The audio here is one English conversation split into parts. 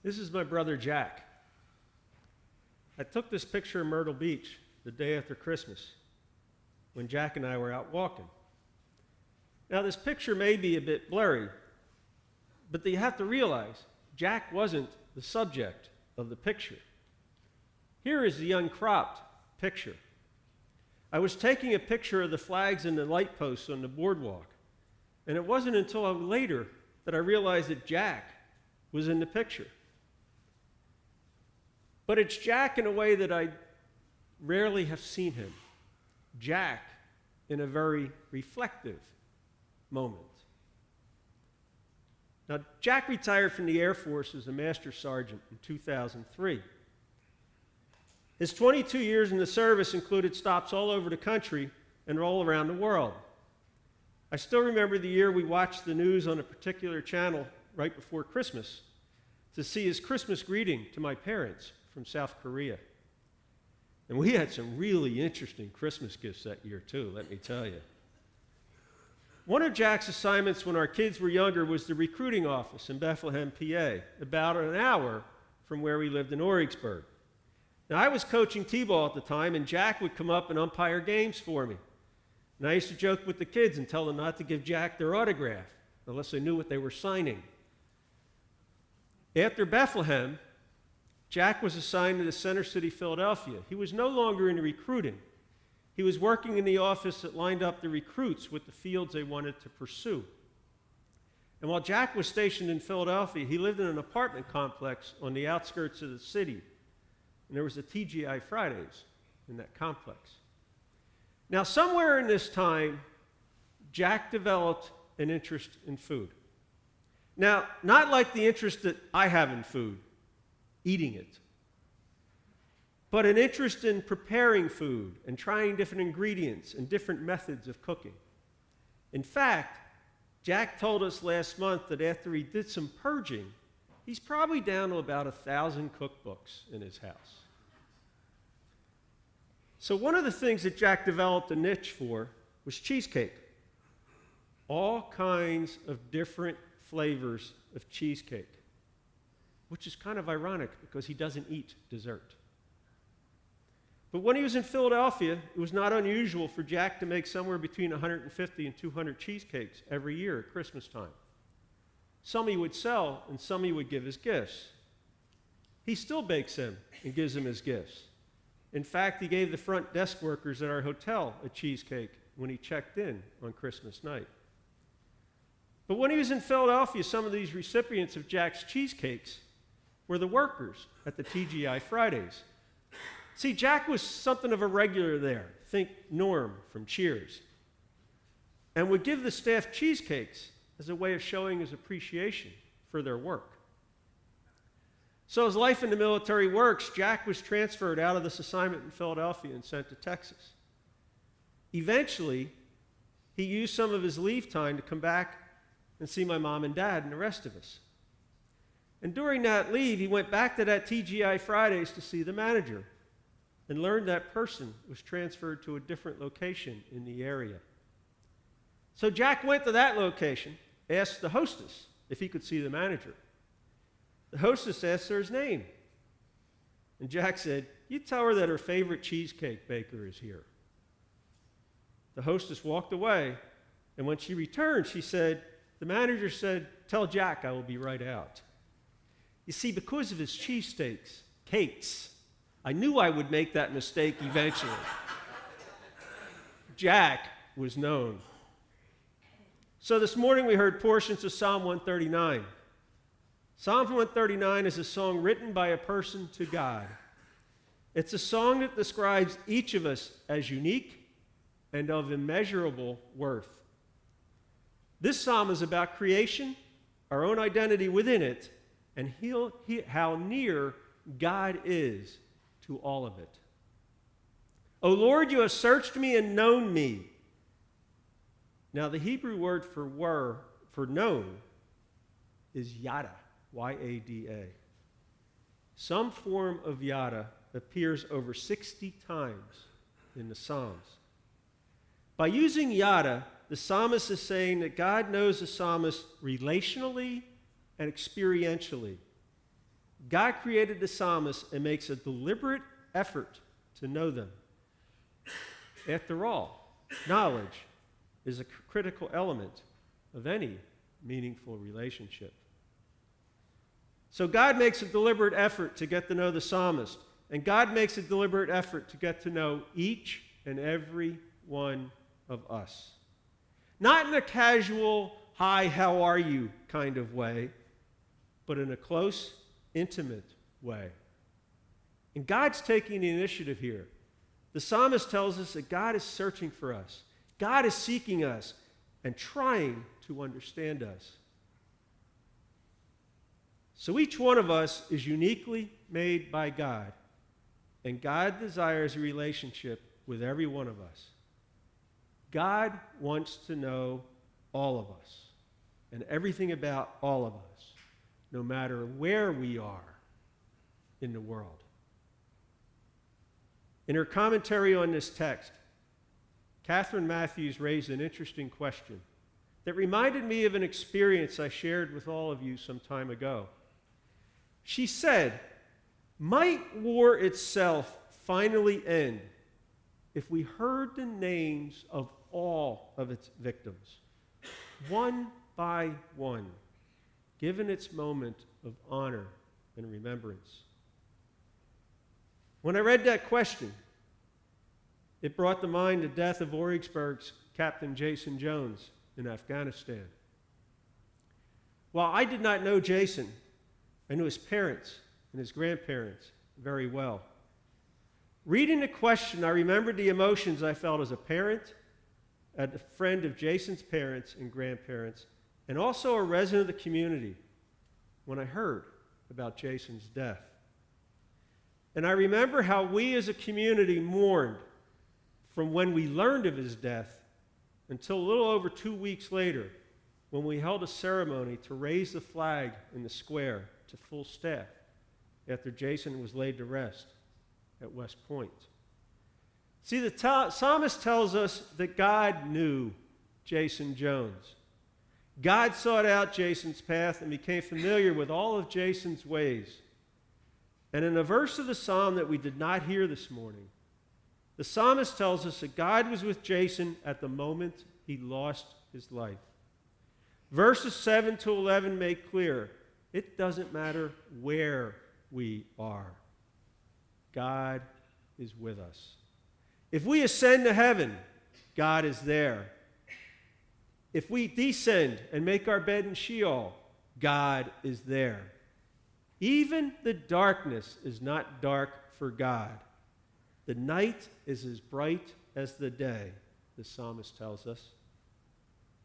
This is my brother Jack. I took this picture in Myrtle Beach the day after Christmas when Jack and I were out walking. Now, this picture may be a bit blurry, but you have to realize Jack wasn't the subject of the picture. Here is the uncropped picture. I was taking a picture of the flags and the light posts on the boardwalk, and it wasn't until later that I realized that Jack was in the picture. But it's Jack in a way that I rarely have seen him. Jack in a very reflective moment. Now, Jack retired from the Air Force as a Master Sergeant in 2003. His 22 years in the service included stops all over the country and all around the world. I still remember the year we watched the news on a particular channel right before Christmas to see his Christmas greeting to my parents from South Korea. And we had some really interesting Christmas gifts that year too, let me tell you. One of Jack's assignments when our kids were younger was the recruiting office in Bethlehem, PA, about an hour from where we lived in Origsburg. Now, I was coaching T-ball at the time, and Jack would come up and umpire games for me. And I used to joke with the kids and tell them not to give Jack their autograph unless they knew what they were signing. After Bethlehem, Jack was assigned to the Center City, Philadelphia. He was no longer in recruiting. He was working in the office that lined up the recruits with the fields they wanted to pursue. And while Jack was stationed in Philadelphia, he lived in an apartment complex on the outskirts of the city. And there was a TGI Fridays in that complex. Now, somewhere in this time, Jack developed an interest in food. Now, not like the interest that I have in food, eating it, but an interest in preparing food and trying different ingredients and different methods of cooking. In fact, Jack told us last month that after he did some purging, he's probably down to about 1,000 cookbooks in his house. So one of the things that Jack developed a niche for was cheesecake. All kinds of different flavors of cheesecake, which is kind of ironic because he doesn't eat dessert. But when he was in Philadelphia, it was not unusual for Jack to make somewhere between 150 and 200 cheesecakes every year at Christmas time. Some he would sell, and some he would give as gifts. He still bakes them and gives them as gifts. In fact, he gave the front desk workers at our hotel a cheesecake when he checked in on Christmas night. But when he was in Philadelphia, some of these recipients of Jack's cheesecakes were the workers at the TGI Fridays. See, Jack was something of a regular there. Think Norm from Cheers. And would give the staff cheesecakes as a way of showing his appreciation for their work. So as life in the military works, Jack was transferred out of this assignment in Philadelphia and sent to Texas. Eventually, he used some of his leave time to come back and see my mom and dad and the rest of us. And during that leave, he went back to that TGI Fridays to see the manager and learned that person was transferred to a different location in the area. So Jack went to that location, asked the hostess if he could see the manager. The hostess asked her his name. And Jack said, "You tell her that her favorite cheesecake baker is here." The hostess walked away, and when she returned, she said, "The manager said, tell Jack I will be right out." You see, because of his cheesesteaks, cakes, I knew I would make that mistake eventually. Jack was known. So this morning we heard portions of Psalm 139. Psalm 139 is a song written by a person to God. It's a song that describes each of us as unique and of immeasurable worth. This psalm is about creation, our own identity within it, and how near God is to all of it. "O Lord, you have searched me and known me." Now, the Hebrew word for known is yada, Y-A-D-A. Some form of yada appears over 60 times in the Psalms. By using yada, the psalmist is saying that God knows the psalmist relationally and experientially. God created the psalmist and makes a deliberate effort to know them. After all, knowledge is a critical element of any meaningful relationship. So God makes a deliberate effort to get to know the psalmist, and God makes a deliberate effort to get to know each and every one of us. Not in a casual, hi, how are you kind of way, but in a close, intimate way. And God's taking the initiative here. The psalmist tells us that God is searching for us. God is seeking us and trying to understand us. So each one of us is uniquely made by God, and God desires a relationship with every one of us. God wants to know all of us and everything about all of us, no matter where we are in the world. In her commentary on this text, Catherine Matthews raised an interesting question that reminded me of an experience I shared with all of you some time ago. She said, might war itself finally end if we heard the names of all of its victims, one by one, given its moment of honor and remembrance? When I read that question, it brought to mind the death of Origsburg's Captain Jason Jones in Afghanistan. While I did not know Jason, I knew his parents and his grandparents very well. Reading the question, I remembered the emotions I felt as a parent, a friend of Jason's parents and grandparents, and also a resident of the community when I heard about Jason's death. And I remember how we as a community mourned from when we learned of his death until a little over 2 weeks later when we held a ceremony to raise the flag in the square to full staff after Jason was laid to rest at West Point. See, the psalmist tells us that God knew Jason Jones. God sought out Jason's path and became familiar with all of Jason's ways. And in a verse of the psalm that we did not hear this morning, the psalmist tells us that God was with Jason at the moment he lost his life. Verses 7 to 11 make clear it doesn't matter where we are. God is with us. If we ascend to heaven, God is there. If we descend and make our bed in Sheol, God is there. Even the darkness is not dark for God. The night is as bright as the day, the psalmist tells us.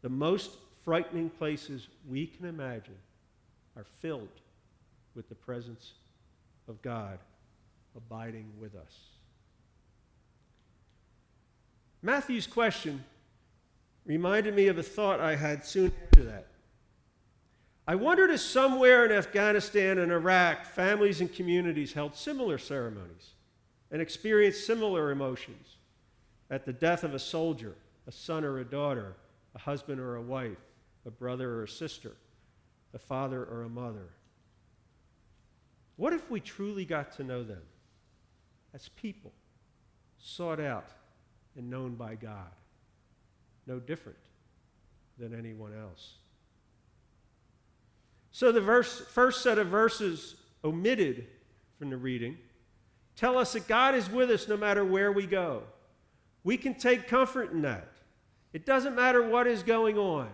The most frightening places we can imagine are filled with the presence of God abiding with us. Matthew's question reminded me of a thought I had soon after that. I wondered if somewhere in Afghanistan and Iraq, families and communities held similar ceremonies and experienced similar emotions at the death of a soldier, a son or a daughter, a husband or a wife, a brother or a sister, a father or a mother. What if we truly got to know them as people sought out and known by God, no different than anyone else? So the first set of verses omitted from the reading tell us that God is with us no matter where we go. We can take comfort in that. It doesn't matter what is going on.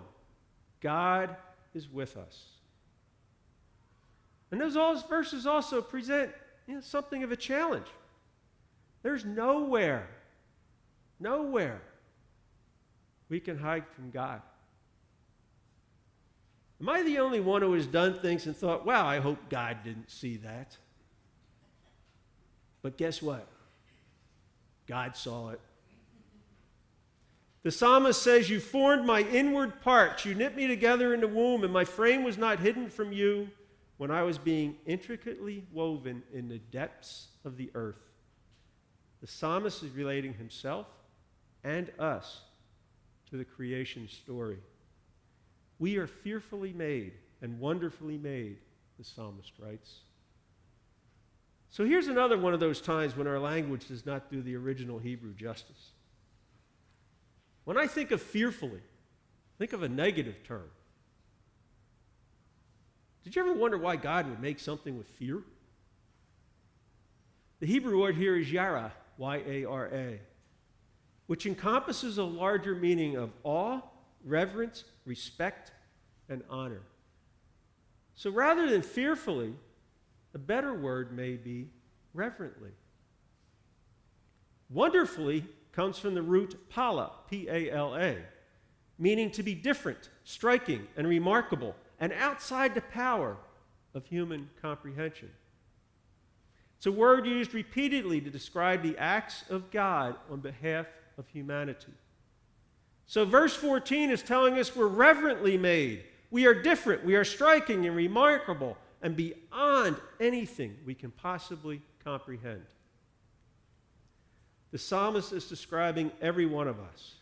God is with us. And those verses also present something of a challenge. There's nowhere we can hide from God. Am I the only one who has done things and thought, wow, I hope God didn't see that? But guess what? God saw it. The psalmist says, you formed my inward parts. You knit me together in the womb, and my frame was not hidden from you when I was being intricately woven in the depths of the earth. The psalmist is relating himself and us to the creation story. We are fearfully made and wonderfully made, the psalmist writes. So here's another one of those times when our language does not do the original Hebrew justice. When I think of fearfully, think of a negative term. Did you ever wonder why God would make something with fear? The Hebrew word here is yara, Y-A-R-A, which encompasses a larger meaning of awe, reverence, respect, and honor. So rather than fearfully, a better word may be reverently. Wonderfully comes from the root pala, P-A-L-A, meaning to be different, striking, and remarkable, and outside the power of human comprehension. It's a word used repeatedly to describe the acts of God on behalf of humanity. So verse 14 is telling us we're reverently made. We are different. We are striking and remarkable and beyond anything we can possibly comprehend. The psalmist is describing every one of us,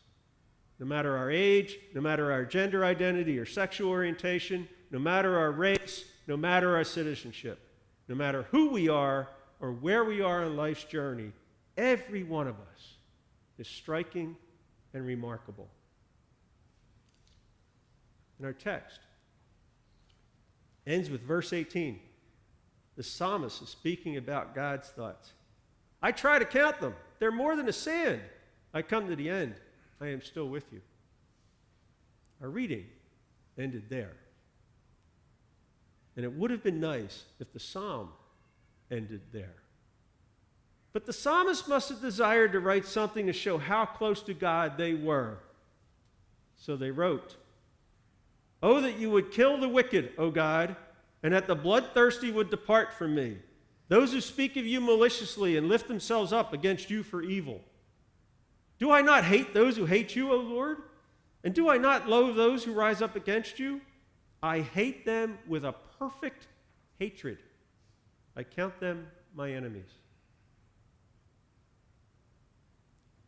no matter our age, no matter our gender identity or sexual orientation, no matter our race, no matter our citizenship, no matter who we are or where we are in life's journey, every one of us is striking and remarkable. And our text ends with verse 18. The psalmist is speaking about God's thoughts. I try to count them. They're more than the sand. I come to the end. I am still with you. Our reading ended there. And it would have been nice if the psalm ended there. But the psalmist must have desired to write something to show how close to God they were. So they wrote, "Oh, that you would kill the wicked, O God, and that the bloodthirsty would depart from me, those who speak of you maliciously and lift themselves up against you for evil. Do I not hate those who hate you, O Lord? And do I not loathe those who rise up against you? I hate them with a perfect hatred. I count them my enemies."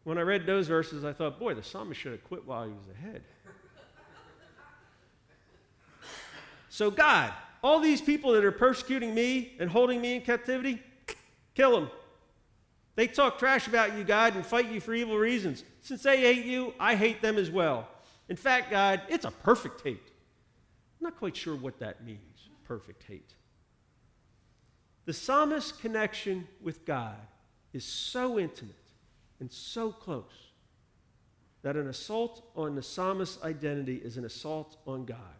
When I read those verses, I thought, boy, the psalmist should have quit while he was ahead. So God, all these people that are persecuting me and holding me in captivity, kill them. They talk trash about you, God, and fight you for evil reasons. Since they hate you, I hate them as well. In fact, God, it's a perfect hate. I'm not quite sure what that means, perfect hate. The psalmist's connection with God is so intimate and so close that an assault on the psalmist's identity is an assault on God.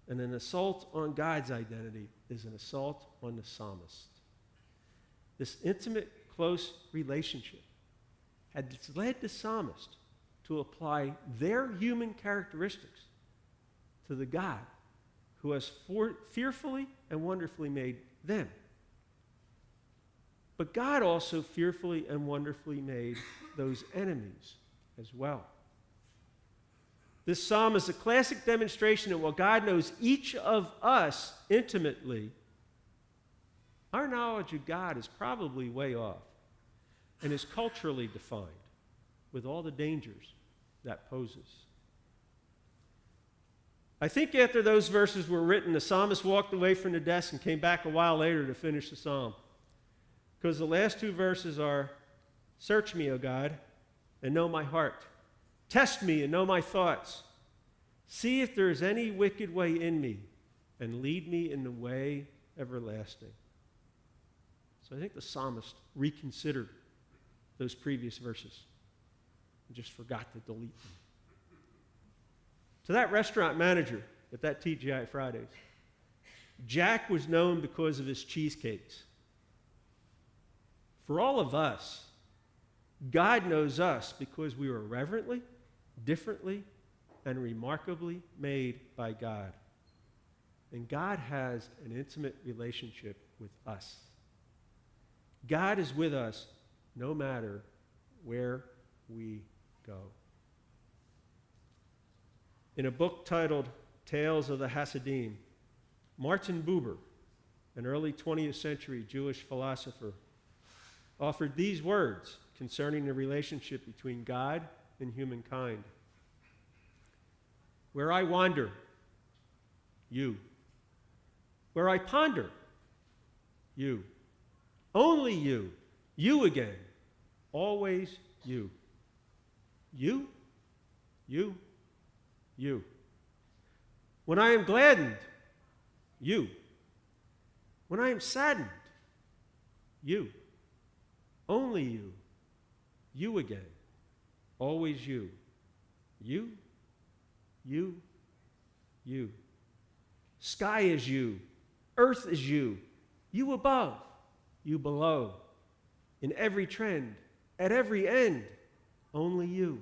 And an assault on God's identity is an assault on the psalmist. This intimate, close relationship had led the psalmist to apply their human characteristics to the God who has fearfully and wonderfully made them. But God also fearfully and wonderfully made those enemies as well. This psalm is a classic demonstration that while God knows each of us intimately, our knowledge of God is probably way off and is culturally defined with all the dangers that poses. I think after those verses were written, the psalmist walked away from the desk and came back a while later to finish the psalm. Because the last two verses are, "Search me, O God, and know my heart. Test me and know my thoughts. See if there is any wicked way in me, and lead me in the way everlasting." So I think the psalmist reconsidered those previous verses and just forgot to delete them. To that restaurant manager at that TGI Fridays, Jack was known because of his cheesecakes. For all of us, God knows us because we were reverently, differently, and remarkably made by God. And God has an intimate relationship with us. God is with us no matter where we go. In a book titled Tales of the Hasidim, Martin Buber, an early 20th century Jewish philosopher, offered these words concerning the relationship between God and humankind. Where I wander, you. Where I ponder, you. only you, you again, always you. You, you, you. When I am gladdened, you. When I am saddened, you. Only you. You again. Always you. You, you, you. Sky is you. Earth is you. You above, you below. In every trend, at every end, only you.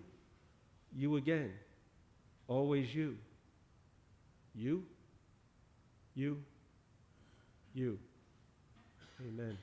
You again. Always you. You, you, you. Amen.